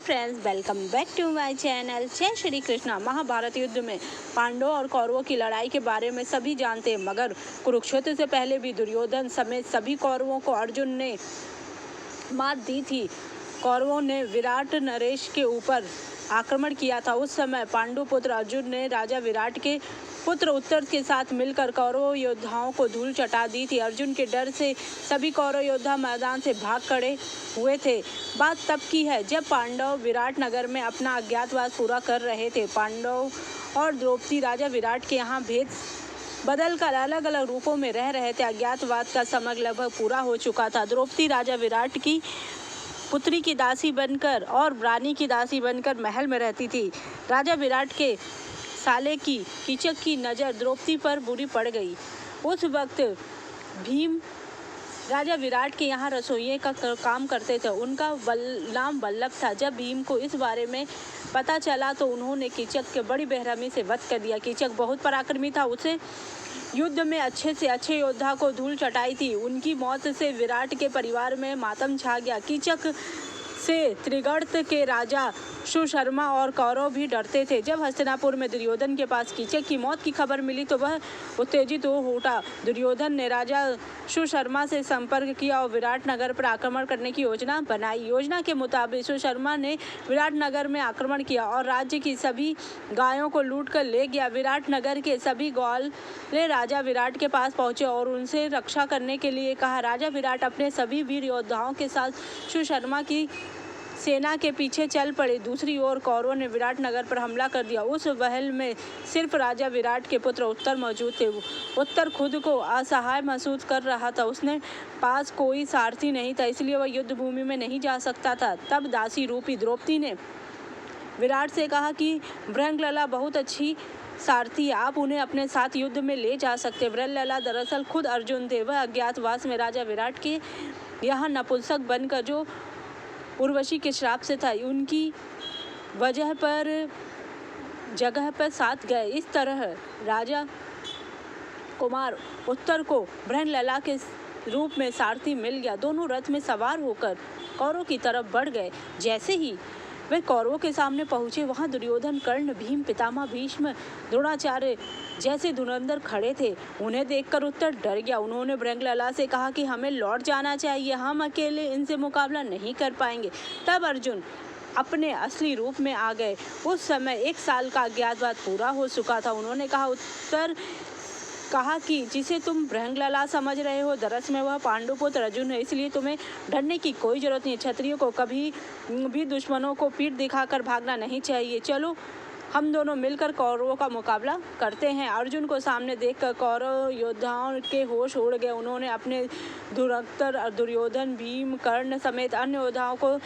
Friends, welcome back to my channel. जय श्री कृष्णा। महाभारत युद्ध में पांडवों और कौरवों की लड़ाई के बारे में सभी जानते हैं, मगर कुरुक्षेत्र से पहले भी दुर्योधन समेत सभी कौरवों को अर्जुन ने मात दी थी। कौरवों ने विराट नरेश के ऊपर आक्रमण किया था। उस समय पांडु पुत्र अर्जुन ने राजा विराट के पुत्र उत्तर के साथ मिलकर कौरव योद्धाओं को धूल चटा दी थी। अर्जुन के डर से सभी कौरव योद्धा मैदान से भाग खड़े हुए थे। बात तब की है जब पांडव विराट नगर में अपना अज्ञातवास पूरा कर रहे थे। पांडव और द्रौपदी राजा विराट के यहाँ भेद बदल कर अलग अलग रूपों में रह रहे थे। अज्ञातवास का समय लगभग पूरा हो चुका था। द्रौपदी राजा विराट की पुत्री की दासी बनकर और रानी की दासी बनकर महल में रहती थी। राजा विराट के साले की कीचक की नज़र द्रौपदी पर बुरी पड़ गई। उस वक्त भीम राजा विराट के यहाँ रसोइये का काम करते थे। उनका नाम वल्लभ था। जब भीम को इस बारे में पता चला तो उन्होंने कीचक के बड़ी बेरहमी से वध कर दिया। कीचक बहुत पराक्रमी था। उसे युद्ध में अच्छे से अच्छे योद्धा को धूल चटाई थी। उनकी मौत से विराट के परिवार में मातम छा गया। कीचक से त्रिगर्त के राजा सुशर्मा और कौरव भी डरते थे। जब हस्तिनापुर में दुर्योधन के पास कीचक की मौत की खबर मिली तो वह उत्तेजित हो उठा। दुर्योधन ने राजा सुशर्मा से संपर्क किया और विराट नगर पर आक्रमण करने की योजना बनाई। योजना के मुताबिक सुशर्मा ने विराट नगर में आक्रमण किया और राज्य की सभी गायों को लूट कर ले गया। विराट नगर के सभी ग्वाले राजा विराट के पास पहुंचे और उनसे रक्षा करने के लिए कहा। राजा विराट अपने सभी वीर योद्धाओं के साथ सुशर्मा की सेना के पीछे चल पड़े। दूसरी ओर कौरवों ने विराट नगर पर हमला कर दिया। उस महल में सिर्फ राजा विराट के पुत्र उत्तर मौजूद थे। उत्तर खुद को असहाय महसूस कर रहा था। उसने पास कोई सारथी नहीं था, इसलिए वह युद्ध भूमि में नहीं जा सकता था। तब दासी रूपी द्रौपदी ने विराट से कहा कि भृंगलला बहुत अच्छी सारथी है, आप उन्हें अपने साथ युद्ध में ले जा सकते। भृंगलला दरअसल खुद अर्जुन थे। वह अज्ञातवास में राजा विराट के यहाँ नपुंसक बनकर जो उर्वशी के श्राप से था, उनकी वजह पर जगह पर साथ गए। इस तरह राजा कुमार उत्तर को भृंगलला के रूप में सारथी मिल गया। दोनों रथ में सवार होकर कौरवों की तरफ बढ़ गए। जैसे ही वे कौरवों के सामने पहुंचे, वहां दुर्योधन, कर्ण, भीम, पितामह भीष्म, द्रोणाचार्य जैसे धुरंधर खड़े थे। उन्हें देखकर उत्तर डर गया। उन्होंने भृंगलला से कहा कि हमें लौट जाना चाहिए, हम अकेले इनसे मुकाबला नहीं कर पाएंगे। तब अर्जुन अपने असली रूप में आ गए। उस समय 1 साल का अज्ञातवास पूरा हो चुका था। उन्होंने कहा कि जिसे तुम भृंगलला समझ रहे हो, दरअसल में वह पांडुपुत्र अर्जुन है, इसलिए तुम्हें डरने की कोई जरूरत नहीं। क्षत्रियों को कभी भी दुश्मनों को पीठ दिखाकर भागना नहीं चाहिए। चलो हम दोनों मिलकर कौरवों का मुकाबला करते हैं। अर्जुन को सामने देखकर कौरव योद्धाओं के होश उड़ गए। उन्होंने अपने धुरंधर दुर्योधन, भीम, कर्ण समेत अन्य योद्धाओं को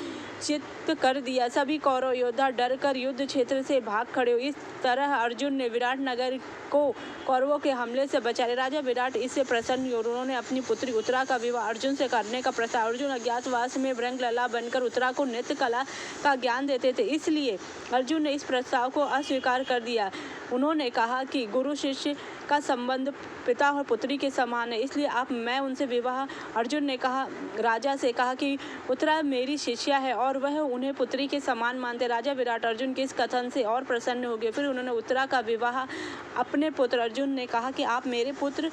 चित्त कर दिया। सभी कौरव योद्धा डर कर युद्ध क्षेत्र से भाग खड़े हुए। इस तरह अर्जुन ने विराट नगर को कौरवों के हमले से बचाया। राजा विराट इससे प्रसन्न हुए। उन्होंने अपनी पुत्री उत्तरा का विवाह अर्जुन से करने का प्रस्ताव। अर्जुन अज्ञातवास में भृंगलला बनकर उत्तरा को नृत्य कला का ज्ञान देते थे, इसलिए अर्जुन ने इस प्रस्ताव को अस्वीकार कर दिया। उन्होंने कहा कि गुरु शिष्य का संबंध पिता और पुत्री के समान है, इसलिए मैं उनसे विवाह। अर्जुन ने राजा से कहा कि उत्तरा मेरी शिष्या है और वह उन्हें पुत्री के समान मानते। राजा विराट अर्जुन के इस कथन से और प्रसन्न हो गए। फिर उन्होंने उत्तरा का विवाह अपने पुत्र अर्जुन ने कहा कि आप मेरे पुत्र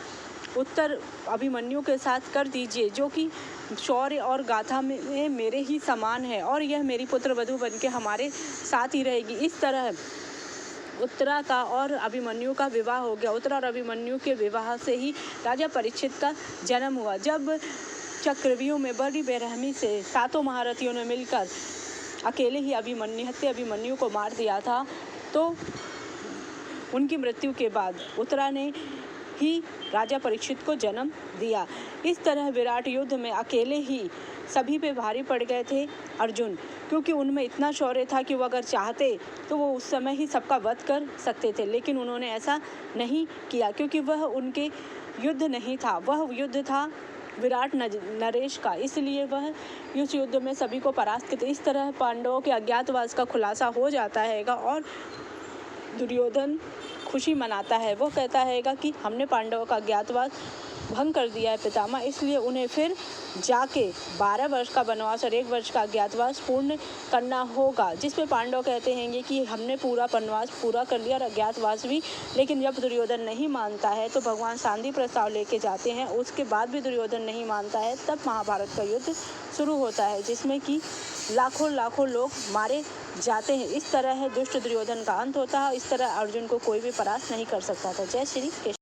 उत्तर अभिमन्यु के साथ कर दीजिए, जो कि शौर्य और गाथा में मेरे ही समान है, और यह मेरी पुत्र वधू बनके हमारे साथ ही रहेगी। इस तरह उत्तरा का और अभिमन्यु का विवाह हो गया। उत्तरा और अभिमन्यु के विवाह से ही राजा परीक्षित का जन्म हुआ। जब चक्रव्यूह में बड़ी बेरहमी से 7 महारथियों ने मिलकर अकेले ही अभिमन्यु को मार दिया था, तो उनकी मृत्यु के बाद उत्तरा ने ही राजा परीक्षित को जन्म दिया। इस तरह विराट युद्ध में अकेले ही सभी पे भारी पड़ गए थे अर्जुन, क्योंकि उनमें इतना शौर्य था कि वो अगर चाहते तो वो उस समय ही सबका वध कर सकते थे। लेकिन उन्होंने ऐसा नहीं किया, क्योंकि वह उनके युद्ध नहीं था, वह युद्ध था विराट नरेश का, इसलिए वह इस युद्ध में सभी को परास्त करते। इस तरह पांडवों के अज्ञातवास का खुलासा हो जाता है और दुर्योधन खुशी मनाता है। वो कहता है कि हमने पांडवों का अज्ञातवास भंग कर दिया है पितामह, इसलिए उन्हें फिर जाके 12 वर्ष का वनवास और 1 वर्ष का अज्ञातवास पूर्ण करना होगा। जिसमें पांडव कहते हैं कि हमने पूरा वनवास पूरा कर लिया और अज्ञातवास भी। लेकिन जब दुर्योधन नहीं मानता है तो भगवान शांति प्रस्ताव लेके जाते हैं। उसके बाद भी दुर्योधन नहीं मानता है, तब महाभारत का युद्ध शुरू होता है, जिसमें कि लाखों लोग मारे जाते हैं। इस तरह दुष्ट दुर्योधन का अंत होता है। इस तरह अर्जुन को कोई भी परास्त नहीं कर सकता था। जय श्री कृष्ण।